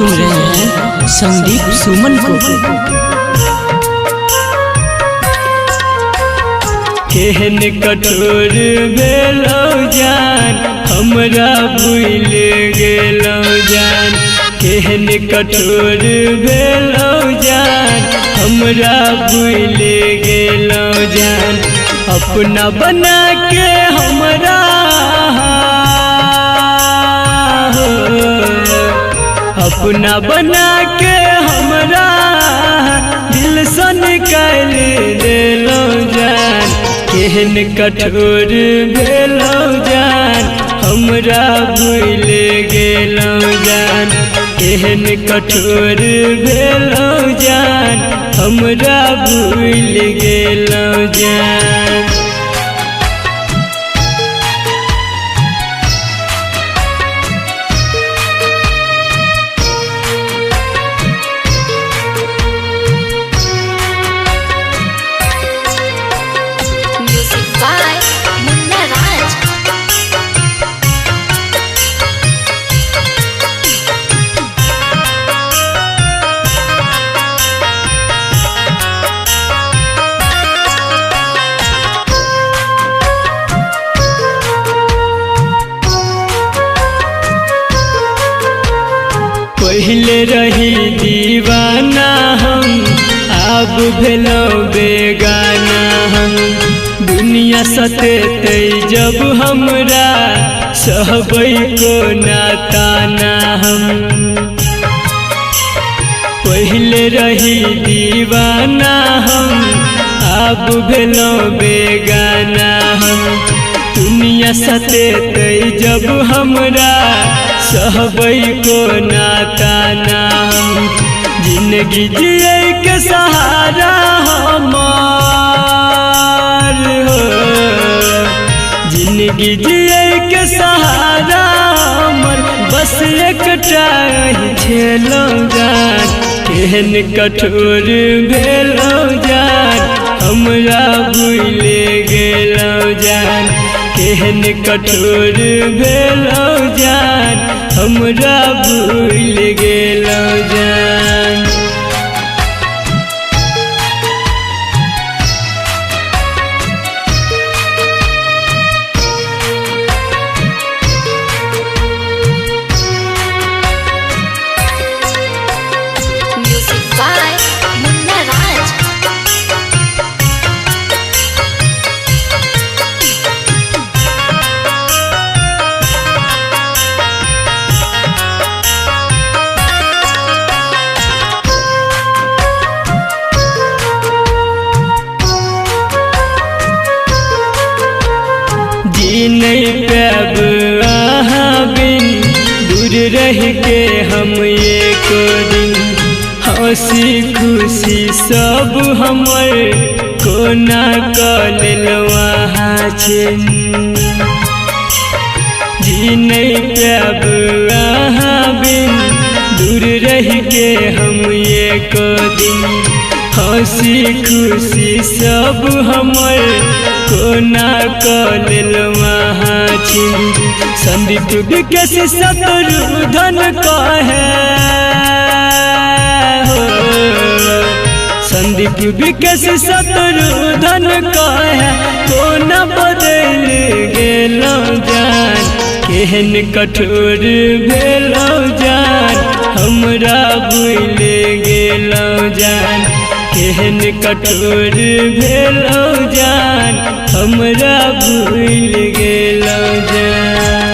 सुन रहे हैं संदीप सुमन को। केहन कठोर भेलौ जान हमरा भूल गेलौ जान, केहन कठोर भेलौ जान हमरा भूल गेलौ जान, अपना बना के हमरा अपना बना के हमरा दिल से निकाल देलौ जान, केहन कठोर भेलौ जान हमरा भूल गेलौ जान, केहन कठोर भेलौ जान हमरा भूल गेलौ जान। पहले रही दीवाना हम अब भेलौ बेगाना हम, दुनिया सतेतै जब हमरा सहबै को नाताना हम। पहले रही दीवाना हम अब भेलौ बेगाना हम, दुनिया सतेतै जब हमरा सहबै को नाताना हम। जिंदगी जिए के सहारा हमार हो, जिंदगी जिए के सहारा हमर बस एकटा छेलौ जान, केहन कठोर भेलौ जान हमरा भूल गेलौ जान, केहन कठोर भेलौ जान हमरा भूल गेलौ जान। नहीं पाब अहाँ बिन दूर रह के हम एक दिन, हंसी खुशी सब हमर कोना कऽ लेलौ अहाँ छिन। जी नहीं पाब अहाँ बिन दूर रह के हम एक दिन, हंसी खुशी सब हमर कोना कऽ लेलौ अहाँ छिन। संदीप विकेश शत्रुधन कहे हो, संदीप विकेश शत्रुधन कहे कोना बदल गेलौ जान, केहन कठोर भेलौ जान हमरा भूल गेलौ जान, केहन कठोर भेलौ जान हमरा भूल गेलौ जान।